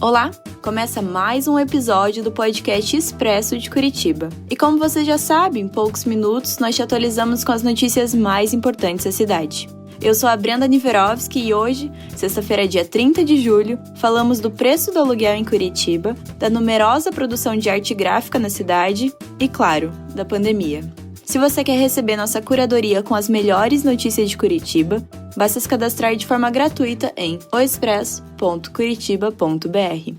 Olá! Começa mais um episódio do podcast Expresso de Curitiba. E como você já sabe, em poucos minutos nós te atualizamos com as notícias mais importantes da cidade. Eu sou a Brenda Niverovski e hoje, sexta-feira, dia 30 de julho, falamos do preço do aluguel em Curitiba, da numerosa produção de arte gráfica na cidade e, claro, da pandemia. Se você quer receber nossa curadoria com as melhores notícias de Curitiba, basta se cadastrar de forma gratuita em oexpress.curitiba.br.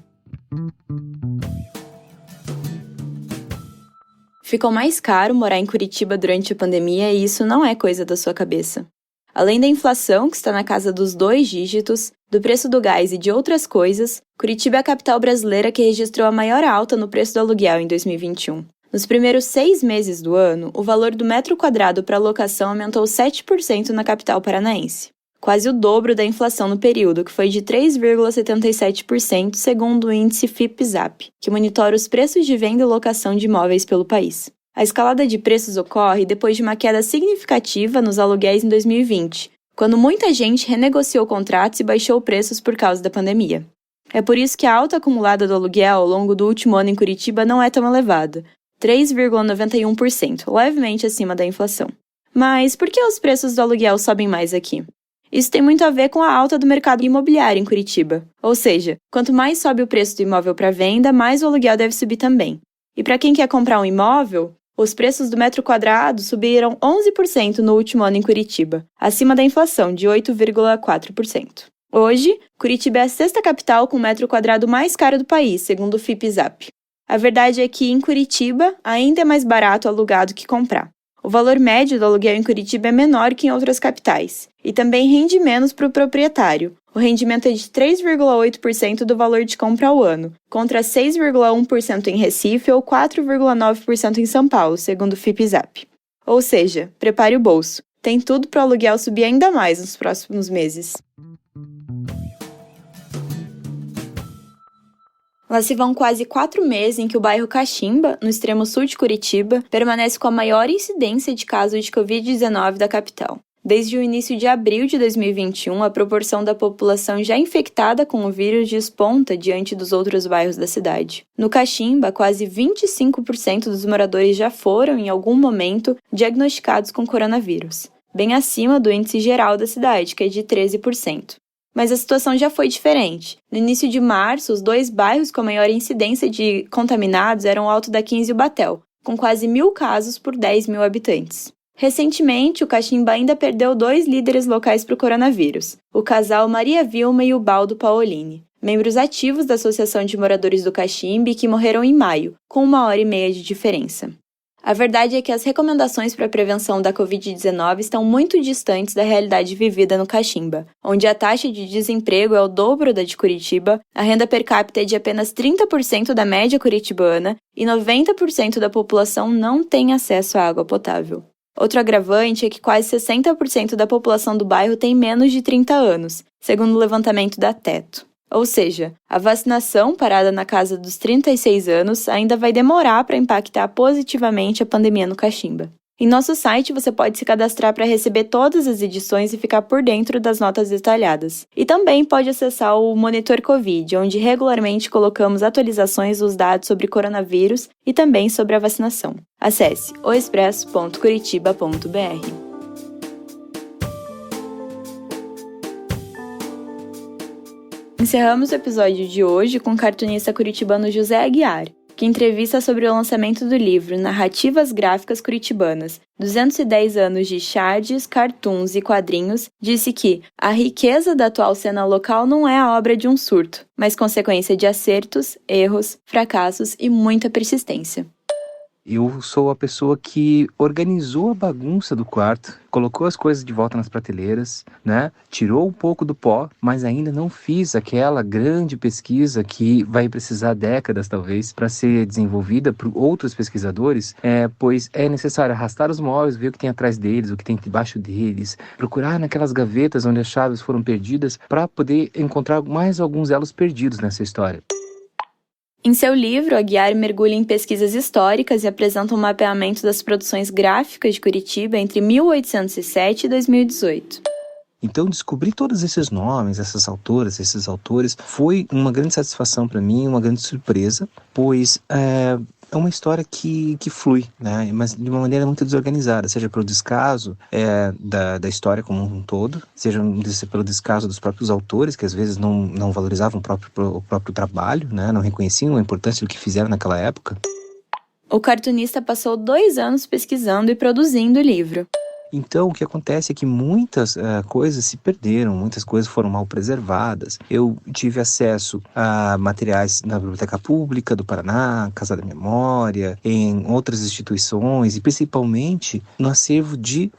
Ficou mais caro morar em Curitiba durante a pandemia e isso não é coisa da sua cabeça. Além da inflação, que está na casa dos 2 dígitos, do preço do gás e de outras coisas, Curitiba é a capital brasileira que registrou a maior alta no preço do aluguel em 2021. Nos primeiros 6 meses do ano, o valor do metro quadrado para locação aumentou 7% na capital paranaense. Quase o dobro da inflação no período, que foi de 3,77%, segundo o índice FIPE-ZAP, que monitora os preços de venda e locação de imóveis pelo país. A escalada de preços ocorre depois de uma queda significativa nos aluguéis em 2020, quando muita gente renegociou contratos e baixou preços por causa da pandemia. É por isso que a alta acumulada do aluguel ao longo do último ano em Curitiba não é tão elevada, 3,91%, levemente acima da inflação. Mas por que os preços do aluguel sobem mais aqui? Isso tem muito a ver com a alta do mercado imobiliário em Curitiba. Ou seja, quanto mais sobe o preço do imóvel para venda, mais o aluguel deve subir também. E para quem quer comprar um imóvel, os preços do metro quadrado subiram 11% no último ano em Curitiba, acima da inflação, de 8,4%. Hoje, Curitiba é a 6ª capital com o metro quadrado mais caro do país, segundo o FIPE-ZAP. A verdade é que, em Curitiba, ainda é mais barato alugar do que comprar. O valor médio do aluguel em Curitiba é menor que em outras capitais, e também rende menos para o proprietário. O rendimento é de 3,8% do valor de compra ao ano, contra 6,1% em Recife ou 4,9% em São Paulo, segundo o FIPE-ZAP. Ou seja, prepare o bolso. Tem tudo para o aluguel subir ainda mais nos próximos meses. Lá se vão quase 4 meses em que o bairro Caximba, no extremo sul de Curitiba, permanece com a maior incidência de casos de Covid-19 da capital. Desde o início de abril de 2021, a proporção da população já infectada com o vírus desponta diante dos outros bairros da cidade. No Caximba, quase 25% dos moradores já foram, em algum momento, diagnosticados com coronavírus, bem acima do índice geral da cidade, que é de 13%. Mas a situação já foi diferente. No início de março, os 2 bairros com a maior incidência de contaminados eram o Alto da 15 e o Batel, com quase 1.000 casos por 10 mil habitantes. Recentemente, o Caximba ainda perdeu 2 líderes locais para o coronavírus, o casal Maria Vilma e o Baldo Paolini, membros ativos da Associação de Moradores do Caximba que morreram em maio, com 1h30 de diferença. A verdade é que as recomendações para a prevenção da Covid-19 estão muito distantes da realidade vivida no Caximba, onde a taxa de desemprego é o dobro da de Curitiba, a renda per capita é de apenas 30% da média curitibana e 90% da população não tem acesso à água potável. Outro agravante é que quase 60% da população do bairro tem menos de 30 anos, segundo o levantamento da Teto. Ou seja, a vacinação, parada na casa dos 36 anos, ainda vai demorar para impactar positivamente a pandemia no Caximba. Em nosso site, você pode se cadastrar para receber todas as edições e ficar por dentro das notas detalhadas. E também pode acessar o Monitor Covid, onde regularmente colocamos atualizações dos dados sobre coronavírus e também sobre a vacinação. Acesse oexpress.curitiba.br. Encerramos o episódio de hoje com o cartunista curitibano José Aguiar, que entrevista sobre o lançamento do livro Narrativas Gráficas Curitibanas, 210 anos de charges, cartoons e quadrinhos, disse que a riqueza da atual cena local não é a obra de um surto, mas consequência de acertos, erros, fracassos e muita persistência. Eu sou a pessoa que organizou a bagunça do quarto, colocou as coisas de volta nas prateleiras, né? Tirou um pouco do pó, mas ainda não fiz aquela grande pesquisa que vai precisar décadas, talvez, para ser desenvolvida por outros pesquisadores, pois é necessário arrastar os móveis, ver o que tem atrás deles, o que tem debaixo deles, procurar naquelas gavetas onde as chaves foram perdidas para poder encontrar mais alguns elos perdidos nessa história. Em seu livro, Aguiar mergulha em pesquisas históricas e apresenta um mapeamento das produções gráficas de Curitiba entre 1807 e 2018. Então, descobrir todos esses nomes, essas autoras, esses autores, foi uma grande satisfação para mim, uma grande surpresa, pois é uma história que flui, né? Mas de uma maneira muito desorganizada, seja pelo descaso da história como um todo, seja pelo descaso dos próprios autores, que às vezes não valorizavam o próprio trabalho, né? Não reconheciam a importância do que fizeram naquela época. O cartunista passou 2 anos pesquisando e produzindo o livro. Então, o que acontece é que muitas coisas se perderam, muitas coisas foram mal preservadas. Eu tive acesso a materiais na Biblioteca Pública do Paraná, Casa da Memória, em outras instituições e principalmente no acervo de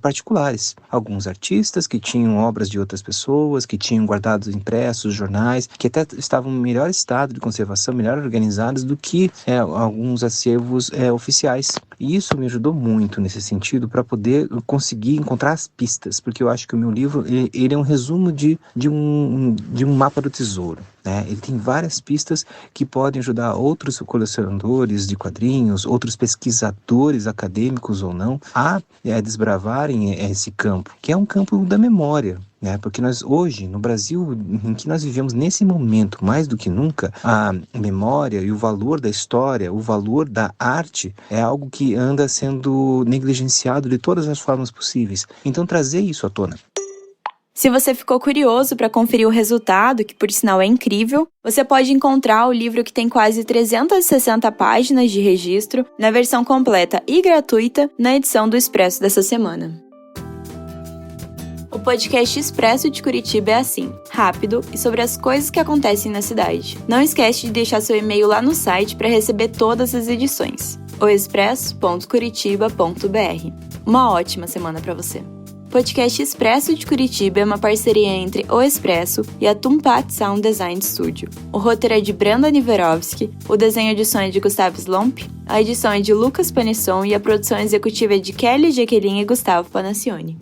particulares. Alguns artistas que tinham obras de outras pessoas, que tinham guardados impressos, jornais, que até estavam em melhor estado de conservação, melhor organizados do que alguns acervos oficiais. E isso me ajudou muito nesse sentido para poder conseguir encontrar as pistas, porque eu acho que o meu livro ele é um resumo de um mapa do tesouro, né? Ele tem várias pistas que podem ajudar outros colecionadores de quadrinhos, outros pesquisadores acadêmicos ou não, a desbravarem esse campo, que é um campo da memória. Porque nós hoje, no Brasil, em que nós vivemos nesse momento, mais do que nunca, a memória e o valor da história, o valor da arte, é algo que anda sendo negligenciado de todas as formas possíveis. Então, trazer isso à tona. Se você ficou curioso para conferir o resultado, que por sinal é incrível, você pode encontrar o livro que tem quase 360 páginas de registro, na versão completa e gratuita, na edição do Expresso dessa semana. O podcast Expresso de Curitiba é assim, rápido e sobre as coisas que acontecem na cidade. Não esquece de deixar seu e-mail lá no site para receber todas as edições. oexpresso.curitiba.br. Uma ótima semana para você. O podcast Expresso de Curitiba é uma parceria entre O Expresso e a Tumpat Sound Design Studio. O roteiro é de Brenda Niverovski, o desenho de som é de Gustavo Slomp, a edição é de Lucas Panisson e a produção executiva é de Kelly Jaqueline e Gustavo Panacione.